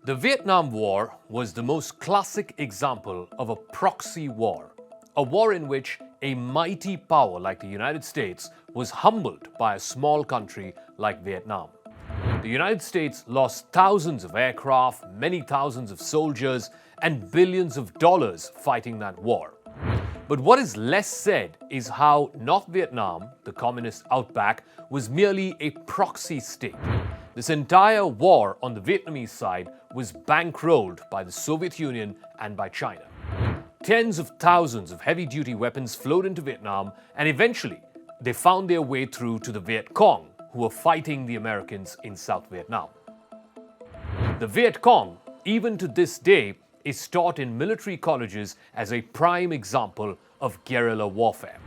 The Vietnam War was the most classic example of a proxy war, a war in which a mighty power like the United States was humbled by a small country like Vietnam. The United States lost thousands of aircraft, many thousands of soldiers, and billions of dollars fighting that war. But what is less said is how North Vietnam, the communist outback, was merely a proxy state. This entire war on the Vietnamese side was bankrolled by the Soviet Union and by China. Tens of thousands of heavy-duty weapons flowed into Vietnam, and eventually they found their way through to the Viet Cong, who were fighting the Americans in South Vietnam. The Viet Cong, even to this day, is taught in military colleges as a prime example of guerrilla warfare.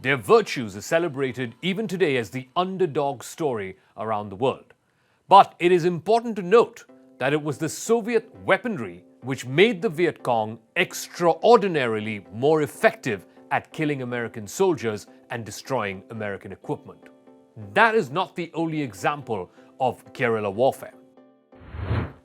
Their virtues are celebrated even today as the underdog story around the world. But it is important to note that it was the Soviet weaponry which made the Viet Cong extraordinarily more effective at killing American soldiers and destroying American equipment. That is not the only example of guerrilla warfare.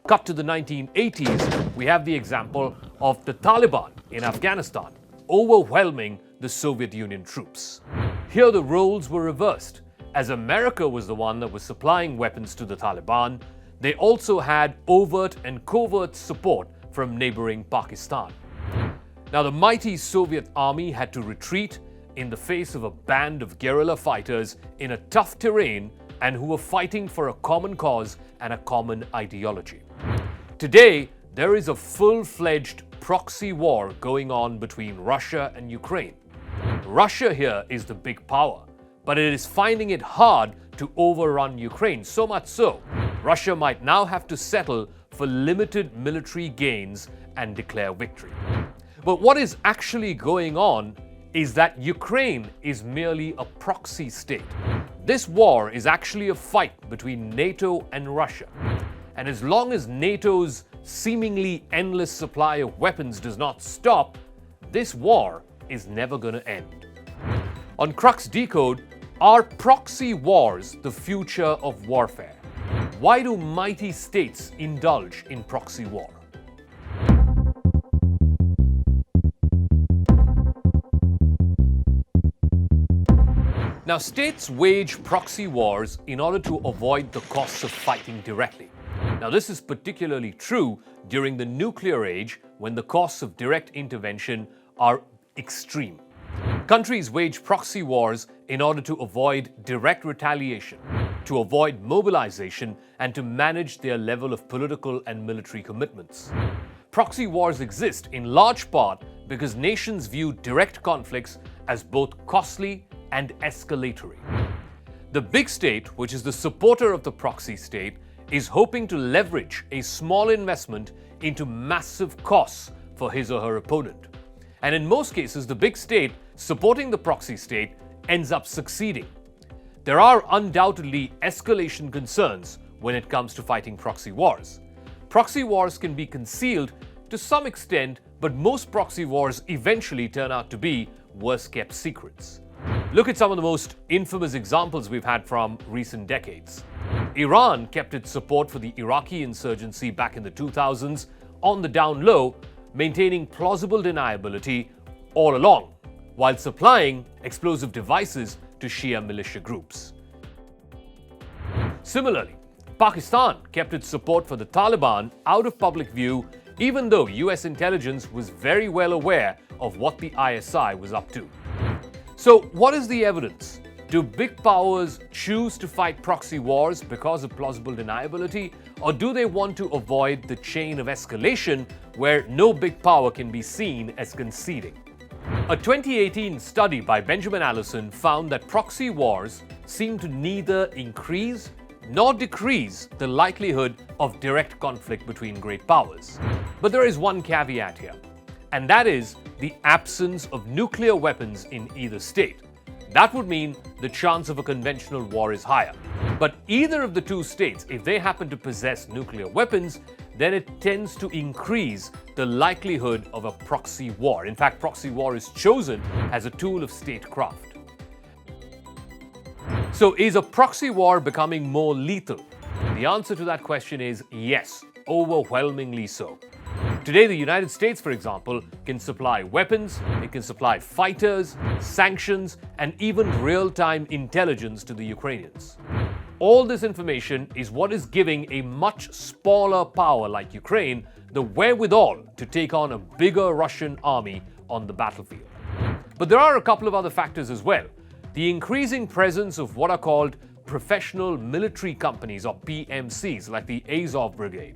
Cut to the 1980s, we have the example of the Taliban in Afghanistan, overwhelming the Soviet Union troops. Here the roles were reversed. As America was the one that was supplying weapons to the Taliban, they also had overt and covert support from neighboring Pakistan. Now, the mighty Soviet army had to retreat in the face of a band of guerrilla fighters in a tough terrain and who were fighting for a common cause and a common ideology. Today, there is a full-fledged proxy war going on between Russia and Ukraine. Russia here is the big power, but it is finding it hard to overrun Ukraine, so much so, Russia might now have to settle for limited military gains and declare victory. But what is actually going on is that Ukraine is merely a proxy state. This war is actually a fight between NATO and Russia. And as long as NATO's seemingly endless supply of weapons does not stop, this war is never going to end. On Crux DeCode, are proxy wars the future of warfare? Why do mighty states indulge in proxy war? Now, states wage proxy wars in order to avoid the costs of fighting directly. Now, this is particularly true during the nuclear age when the costs of direct intervention are extreme. Countries wage proxy wars in order to avoid direct retaliation, to avoid mobilization, and to manage their level of political and military commitments. Proxy wars exist in large part because nations view direct conflicts as both costly and escalatory. The big state, which is the supporter of the proxy state, is hoping to leverage a small investment into massive costs for his or her opponent. And in most cases, the big state supporting the proxy state ends up succeeding. There are undoubtedly escalation concerns when it comes to fighting proxy wars. Proxy wars can be concealed to some extent, but most proxy wars eventually turn out to be worst-kept secrets. Look at some of the most infamous examples we've had from recent decades. Iran kept its support for the Iraqi insurgency back in the 2000s on the down low, maintaining plausible deniability all along, while supplying explosive devices to Shia militia groups. Similarly, Pakistan kept its support for the Taliban out of public view, even though US intelligence was very well aware of what the ISI was up to. So, what is the evidence? Do big powers choose to fight proxy wars because of plausible deniability, or do they want to avoid the chain of escalation where no big power can be seen as conceding? A 2018 study by Benjamin Allison found that proxy wars seem to neither increase nor decrease the likelihood of direct conflict between great powers. But there is one caveat here, and that is the absence of nuclear weapons in either state. That would mean the chance of a conventional war is higher. But either of the two states, if they happen to possess nuclear weapons, then it tends to increase the likelihood of a proxy war. In fact, proxy war is chosen as a tool of statecraft. So is a proxy war becoming more lethal? The answer to that question is yes. overwhelmingly so. Today, the United States, for example, can supply weapons, it can supply fighters, sanctions, and even real-time intelligence to the Ukrainians. All this information is what is giving a much smaller power like Ukraine the wherewithal to take on a bigger Russian army on the battlefield. But there are a couple of other factors as well. The increasing presence of what are called professional military companies, or PMCs, like the Azov Brigade.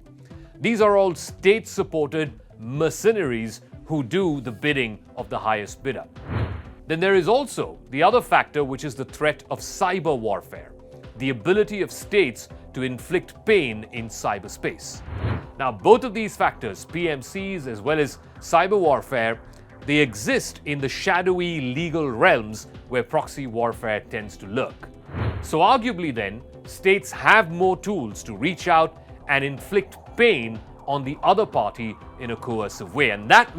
These are all state-supported mercenaries who do the bidding of the highest bidder. Then there is also the other factor, which is the threat of cyber warfare, the ability of states to inflict pain in cyberspace. Now, both of these factors, PMCs as well as cyber warfare, they exist in the shadowy legal realms where proxy warfare tends to lurk. So arguably then, states have more tools to reach out and inflict pain on the other party in a coercive way. And that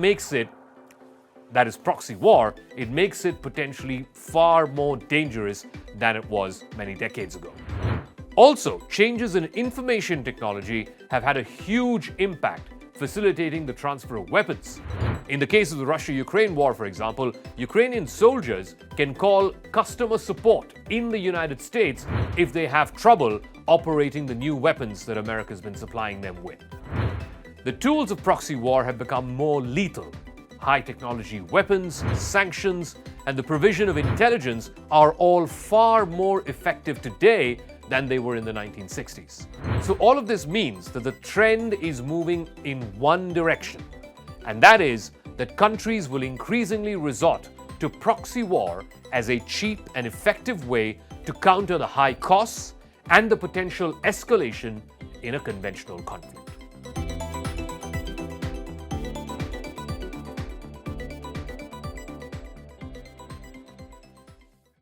is proxy war, it makes it potentially far more dangerous than it was many decades ago. Also, changes in information technology have had a huge impact facilitating the transfer of weapons. In the case of the Russia-Ukraine war, for example, Ukrainian soldiers can call customer support in the United States if they have trouble operating the new weapons that America's been supplying them with. The tools of proxy war have become more lethal. High-technology weapons, sanctions, and the provision of intelligence are all far more effective today than they were in the 1960s. So all of this means that the trend is moving in one direction, and that is that countries will increasingly resort to proxy war as a cheap and effective way to counter the high costs and the potential escalation in a conventional conflict.